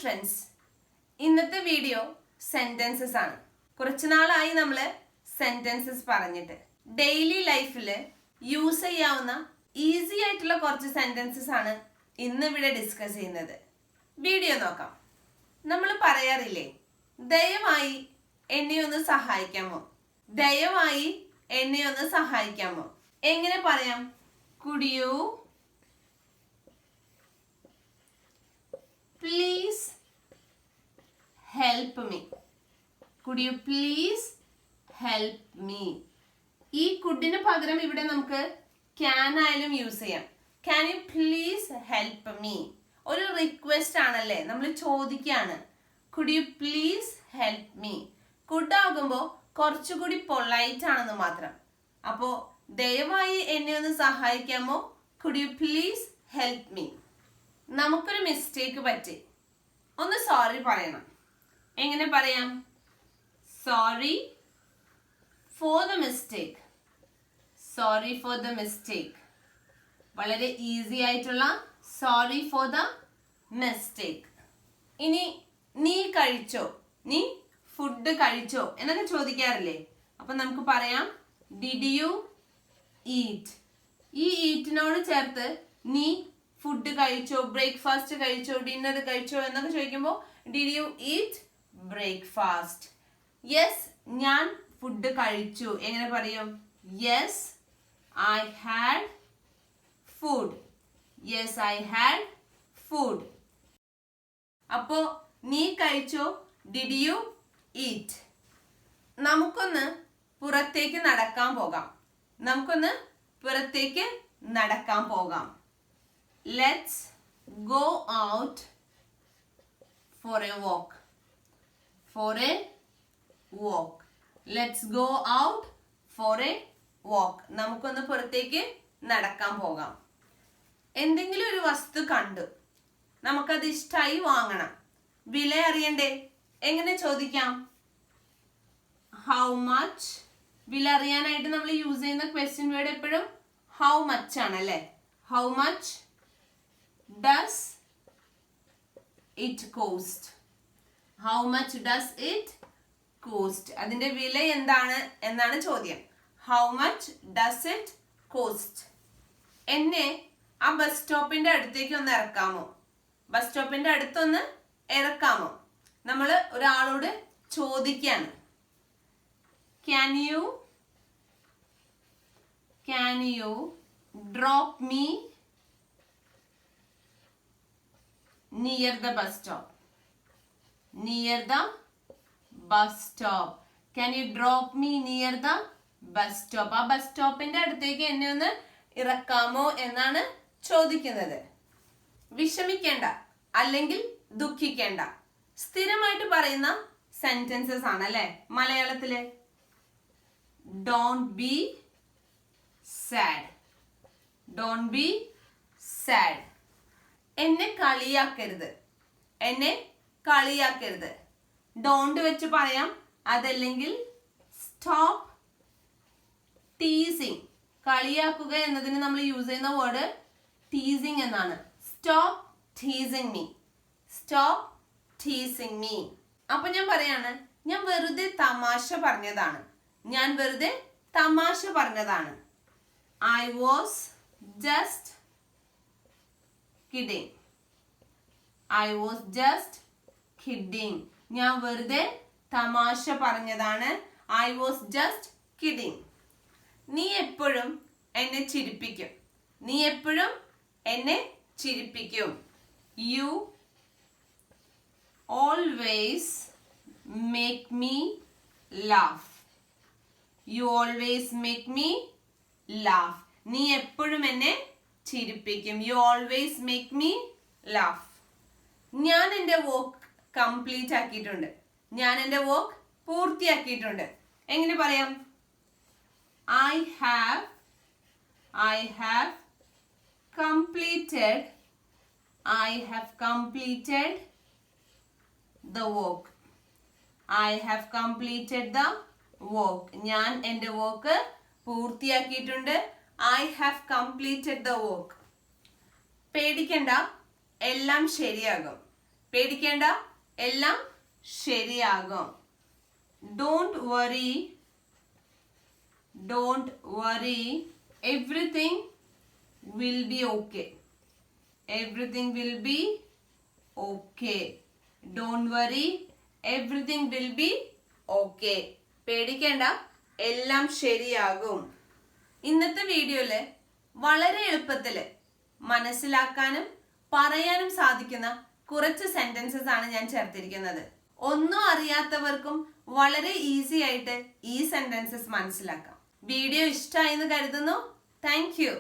Friends, ഇന്നത്തെ video sentences ആണ്. കുറച്ചു നാളായി നമ്മൾ സെന്റൻസസ് പറഞ്ഞിട്ട്. ഡെയിലി ലൈഫിൽ യൂസ് ചെയ്യാവുന്ന ഈസി ആയിട്ടുള്ള കുറച്ച് സെന്റൻസസ് ആണ് ഇന്ന് ഇവിടെ ഡിസ്കസ് ചെയ്യുന്നത്. വീഡിയോ നോക്കാം. നമ്മൾ പറയാറില്ലേ, ദയവായി എന്നെ ഒന്ന് സഹായിക്കാമോ? ദയവായി എന്നെ ഒന്ന് സഹായിക്കാമോ? എങ്ങനെ പറയാം? Could you please help me? Could you please help me? ഈ കുഡിന് പകരം ഇവിടെ നമുക്ക് can ആയാലും യൂസ് ചെയ്യാം. Can you please help me? ഒരു റിക്വസ്റ്റ് ആണല്ലേ, നമ്മൾ ചോദിക്കുകയാണ്. Could you please help me? Could ആകുമ്പോൾ കുറച്ചുകൂടി പൊളൈറ്റ് ആണെന്ന് മാത്രം. അപ്പോൾ ദയവായി എന്നെ ഒന്ന് സഹായിക്കാമോ? Could you please help me? നമുക്കൊരു മിസ്റ്റേക്ക് പറ്റി, ഒന്ന് സോറി പറയണം. എങ്ങനെ പറയാം? Sorry for the mistake. Sorry for the mistake. വളരെ ഈസി ആയിട്ടുള്ള സോറി ഫോർ ദ മിസ്റ്റേക്ക്. ഇനി നീ കഴിച്ചോ, നീ ഫുഡ് കഴിച്ചോ എന്നൊക്കെ ചോദിക്കാറില്ലേ? അപ്പൊ നമുക്ക് പറയാം ഡിഡ് യു ഈറ്റ്. ഈ ഈറ്റിനോട് ചേർത്ത് നീ ഫുഡ് കഴിച്ചോ, ബ്രേക്ക്ഫാസ്റ്റ് കഴിച്ചോ, ഡിന്നർ കഴിച്ചോ എന്നൊക്കെ ചോദിക്കുമ്പോൾ did you eat breakfast? Yes, ഞാൻ ഫുഡ് കഴിച്ചു. എങ്ങനെ പറയും? Yes I had food. Yes I had food. അപ്പോ നീ കഴിച്ചോ, ഡിഡ് യു ഈറ്റ്? നമുക്കൊന്ന് പുറത്തേക്ക് നടക്കാൻ പോകാം. നമുക്കൊന്ന് പുറത്തേക്ക് നടക്കാൻ പോകാം. Let's go out for a walk. For a walk. Let's go out for a walk. നമുക്കൊന്ന് പുറത്തേക്ക് നടക്കാൻ പോകാം. എന്തെങ്കിലും ഒരു വസ്തു കണ്ടു, നമുക്കത് ഇഷ്ടമായി വാങ്ങണം. വില അറിയണ്ടേ? എങ്ങനെ ചോദിക്കാം? How much? വില അറിയാനായിട്ട് നമ്മൾ യൂസ് ചെയ്യുന്ന ക്വസ്റ്റ്യൻ വേർഡ് എപ്പോഴും how much ആണല്ലേ. How much does it cost? How much does it cost? അതിന്റെ വില എന്താണ് എന്നാണ് ചോദ്യം. How much does it cost? എന്നെ ആ ബസ് സ്റ്റോപ്പിന്റെ അടുത്തേക്ക് ഒന്ന് ഇറക്കാമോ? ബസ് സ്റ്റോപ്പിന്റെ അടുത്തൊന്ന് ഇറക്കാമോ? നമ്മൾ ഒരാളോട് ചോദിക്കുകയാണ്. Can you drop me near the bus stop? Near the bus stop. Can you drop me near the bus stop? ആ ബസ് സ്റ്റോപ്പിന്റെ അടുത്തേക്ക് എന്നെ ഒന്ന് ഇറക്കാമോ എന്നാണ് ചോദിക്കുന്നത്. വിഷമിക്കേണ്ട അല്ലെങ്കിൽ ദുഃഖിക്കേണ്ട, സ്ഥിരമായിട്ട് പറയുന്ന സെന്റൻസസ് ആണ് അല്ലെ മലയാളത്തില്. Don't be sad. Don't be sad. എന്നെ കളിയാക്കരുത്. എന്നെ കളിയാക്കരുത്. ഡോണ്ട് വെച്ച് പറയാം. അതല്ലെങ്കിൽ സ്റ്റോപ്പ് ടീസിങ്. കളിയാക്കുക എന്നതിന് നമ്മൾ യൂസ് ചെയ്യുന്ന വേർഡ് ടീസിങ് എന്നാണ്. Stop teasing me. Stop teasing me. അപ്പൊ ഞാൻ പറയാണ്, ഞാൻ വെറുതെ തമാശ പറഞ്ഞതാണ്. ഞാൻ വെറുതെ തമാശ പറഞ്ഞതാണ്. I was just kidding. I was just kidding. ഞാൻ വെറുതെ തമാശ പറഞ്ഞതാണ്. I was just kidding. നീ എപ്പോഴും എന്നെ ചിരിപ്പിക്കും. നീ എപ്പോഴും എന്നെ ചിരിപ്പിക്കും. You always make me laugh. You always make me laugh. നീ എപ്പോഴും എന്നെ ചിരിപ്പിക്കും. You always make me laugh. ഞാൻ എൻ്റെ വർക്ക് കംപ്ലീറ്റ് ആക്കിയിട്ടുണ്ട്. ഞാൻ എൻ്റെ വർക്ക് പൂർത്തിയാക്കിയിട്ടുണ്ട്. എങ്ങനെ പറയാം? I have completed. I have completed the work. I have completed the work. ഞാൻ എൻ്റെ work പൂർത്തിയാക്കിയിട്ടുണ്ട്. I have completed the work. പേടിക്കണ്ട, എല്ലാം ശരിയാകും. പേടിക്കേണ്ട, എല്ലാം ശരിയാകും. Don't worry, don't worry, everything will be okay. Everything will be okay. Don't worry, everything will be okay. പേടിക്കേണ്ട, എല്ലാം ശരിയാകും. ഇന്നത്തെ വീഡിയോയില് വളരെ എളുപ്പത്തില് മനസ്സിലാക്കാനും പറയാനും സാധിക്കുന്ന കുറച്ച് സെന്റൻസസ് ആണ് ഞാൻ ചേർത്തിരിക്കുന്നത്. ഒന്നും അറിയാത്തവർക്കും വളരെ ഈസി ആയിട്ട് ഈ സെന്റൻസസ് മനസ്സിലാക്കാം. വീഡിയോ ഇഷ്ടമായി എന്ന് കരുതുന്നു. Thank you.